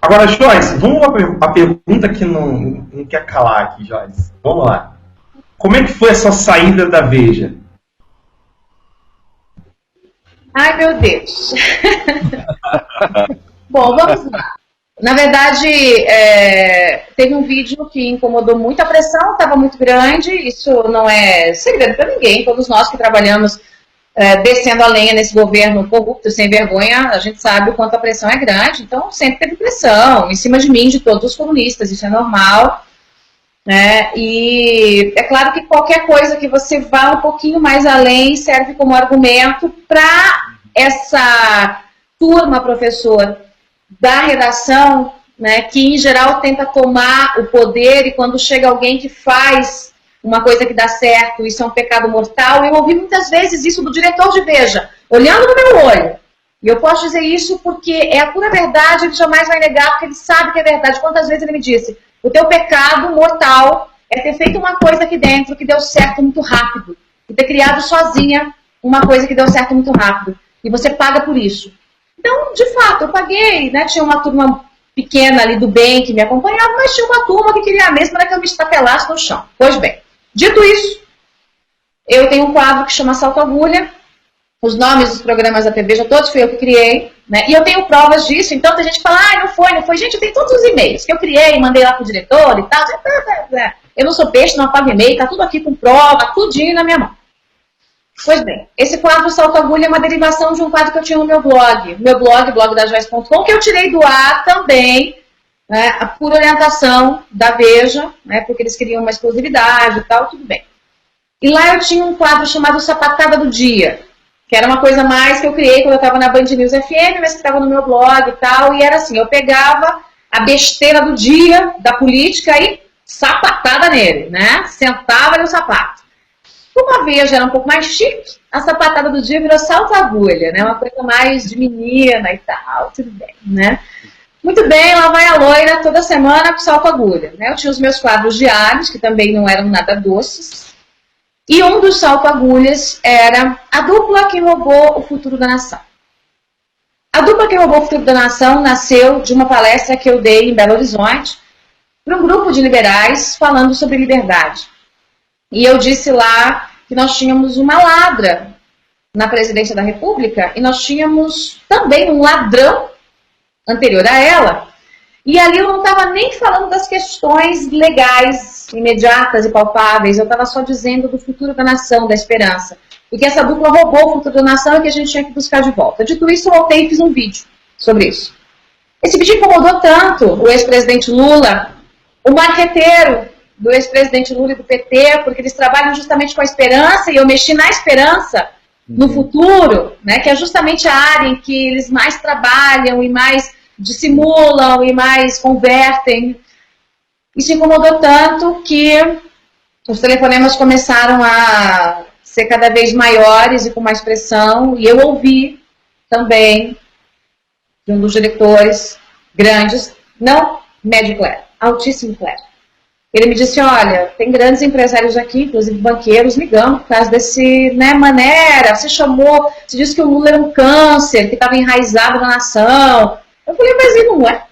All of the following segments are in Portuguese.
Agora, Joyce, vamos lá para a pergunta que não quer calar aqui, Joyce. Vamos lá. Como é que foi a sua saída da Veja? Ai, meu Deus. Bom, vamos lá. Na verdade, teve um vídeo que incomodou muito, a pressão estava muito grande, isso não é segredo para ninguém, todos nós que trabalhamos descendo a lenha nesse governo corrupto, sem vergonha, a gente sabe o quanto a pressão é grande, então sempre teve pressão em cima de mim, de todos os comunistas, isso é normal, né? E é claro que qualquer coisa que você vá um pouquinho mais além serve como argumento para essa turma, professor, da redação, né, que em geral tenta tomar o poder, e quando chega alguém que faz uma coisa que dá certo, isso é um pecado mortal. Eu ouvi muitas vezes isso do diretor de Veja, olhando no meu olho. E eu posso dizer isso porque é a pura verdade, ele jamais vai negar, porque ele sabe que é verdade. Quantas vezes ele me disse, o teu pecado mortal é ter feito uma coisa aqui dentro que deu certo muito rápido, e ter criado sozinha uma coisa que deu certo muito rápido, e você paga por isso. Então, de fato, eu paguei, né? Tinha uma turma pequena ali do bem que me acompanhava, mas tinha uma turma que queria mesmo era que eu me estapelasse no chão. Pois bem, dito isso, eu tenho um quadro que chama Salto Agulha, os nomes dos programas da TV já todos fui eu que criei, né? E eu tenho provas disso, então tem gente que fala, não foi. Gente, eu tenho todos os e-mails que eu criei, mandei lá pro diretor e tal. Eu não sou peixe, não apago e-mail, tá tudo aqui com prova, tudinho na minha mão. Pois bem, esse quadro Salto Agulha é uma derivação de um quadro que eu tinha no meu blog, blogdajoyce.com, que eu tirei do ar também, né, por orientação da Veja, né, porque eles queriam uma exclusividade e tal, tudo bem. E lá eu tinha um quadro chamado Sapatada do Dia, que era uma coisa mais que eu criei quando eu estava na Band News FM, mas que estava no meu blog e tal, e era assim, eu pegava a besteira do dia, da política, e sapatada nele, né, sentava no sapato. Como a Veja era um pouco mais chique, a sapatada do dia virou Salto Agulha, né? Uma coisa mais de menina e tal, tudo bem, né? Muito bem, lá vai a loira toda semana com Salto Agulha, né? Eu tinha os meus quadros diários, que também não eram nada doces, e um dos Salto Agulhas era a dupla que roubou o futuro da nação. A dupla que roubou o futuro da nação nasceu de uma palestra que eu dei em Belo Horizonte para um grupo de liberais falando sobre liberdade. E eu disse lá que nós tínhamos uma ladra na presidência da República e nós tínhamos também um ladrão anterior a ela. E ali eu não estava nem falando das questões legais, imediatas e palpáveis, eu estava só dizendo do futuro da nação, da esperança. E que essa dupla roubou o futuro da nação e que a gente tinha que buscar de volta. Dito isso, eu voltei e fiz um vídeo sobre isso. Esse vídeo incomodou tanto o ex-presidente Lula, o marqueteiro do ex-presidente Lula e do PT, porque eles trabalham justamente com a esperança, e eu mexi na esperança no futuro, né, que é justamente a área em que eles mais trabalham e mais dissimulam e mais convertem. Isso incomodou tanto que os telefonemas começaram a ser cada vez maiores e com mais pressão, e eu ouvi também de um dos diretores grandes, não médio clero, altíssimo clero. Ele me disse, olha, tem grandes empresários aqui, inclusive banqueiros, ligando por causa desse, né, maneira, você disse que o Lula era um câncer, que estava enraizado na nação. Eu falei, mas ele não é.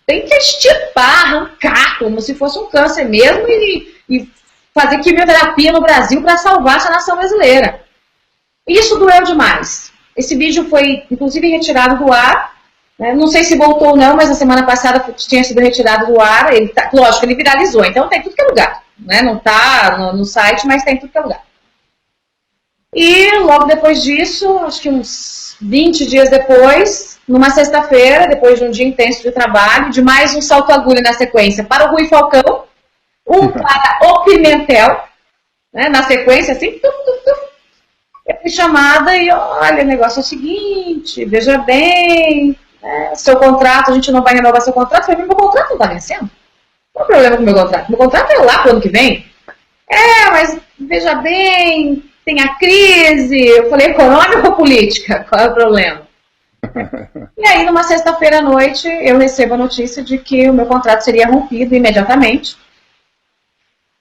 Tem que extirpar, arrancar, como se fosse um câncer mesmo, e fazer quimioterapia no Brasil para salvar essa nação brasileira. E isso doeu demais. Esse vídeo foi, inclusive, retirado do ar. Não sei se voltou ou não, mas na semana passada tinha sido retirado do ar. Lógico, ele viralizou, então tem tudo que é lugar. Né? Não está no site, mas tem tudo que é lugar. E logo depois disso, acho que uns 20 dias depois, numa sexta-feira, depois de um dia intenso de trabalho, de mais um Salto Agulha na sequência para o Rui Falcão, um para o Pimentel, né? Na sequência, assim, eu fui chamada e olha, o negócio é o seguinte, veja bem... seu contrato, a gente não vai renovar seu contrato. Eu falei, meu contrato não está vencendo? Qual é o problema com o meu contrato? Meu contrato é lá para o ano que vem. Mas veja bem, tem a crise. Eu falei, econômica ou política? Qual é o problema? E aí, numa sexta-feira à noite, eu recebo a notícia de que o meu contrato seria rompido imediatamente.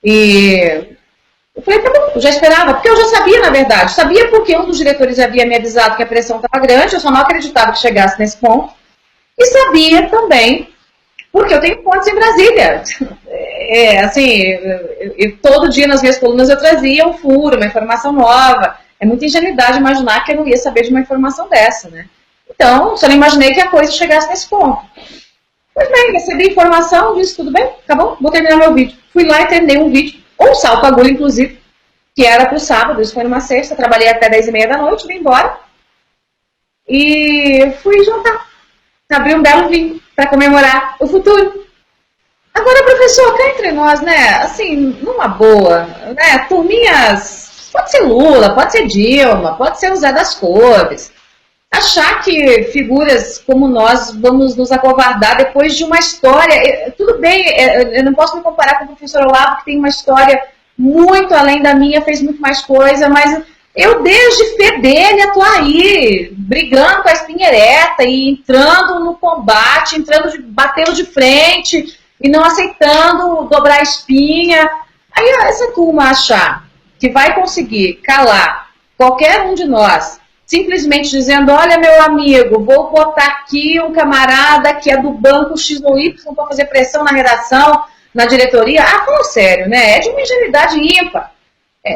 E eu falei, tá bom, eu já esperava, porque eu já sabia, na verdade. Sabia porque um dos diretores havia me avisado que a pressão estava grande, eu só não acreditava que chegasse nesse ponto. E sabia também, porque eu tenho fontes em Brasília. Todo dia nas minhas colunas eu trazia um furo, uma informação nova. É muita ingenuidade imaginar que eu não ia saber de uma informação dessa, né? Então, só não imaginei que a coisa chegasse nesse ponto. Pois bem, recebi informação, disse, tudo bem, tá bom, vou terminar meu vídeo. Fui lá e terminei um vídeo, um salto agulha, inclusive, que era pro sábado, isso foi numa sexta, trabalhei até 10h30 da noite, vim embora. E fui jantar. Abri um belo vinho para comemorar o futuro. Agora, professor, cá entre nós, né, assim, numa boa, né, turminhas, pode ser Lula, pode ser Dilma, pode ser o Zé das Cores. Achar que figuras como nós vamos nos acovardar depois de uma história... Tudo bem, eu não posso me comparar com o professor Olavo, que tem uma história muito além da minha, fez muito mais coisa, mas eu desde Fedele tô aí, brigando com a espinha ereta e entrando no combate, batendo de frente e não aceitando dobrar a espinha. Aí essa turma achar que vai conseguir calar qualquer um de nós, simplesmente dizendo, olha, meu amigo, vou botar aqui um camarada que é do banco X ou Y para fazer pressão na redação, na diretoria. Ah, falou sério, né? É de uma ingenuidade ímpar.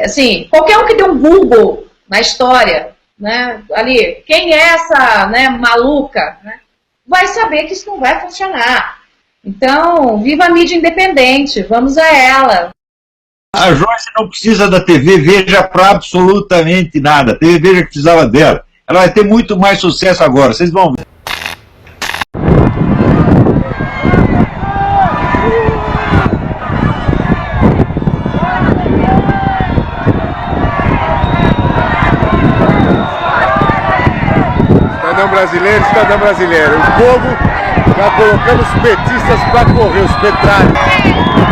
Assim, qualquer um que dê um Google na história, né, ali, quem é essa, né, maluca, né, vai saber que isso não vai funcionar. Então, viva a mídia independente, vamos a ela. A Joyce não precisa da TV Veja para absolutamente nada. A TV Veja que precisava dela. Ela vai ter muito mais sucesso agora, vocês vão ver. Cidadão brasileiro, o povo está colocando os petistas para correr, os petralhos.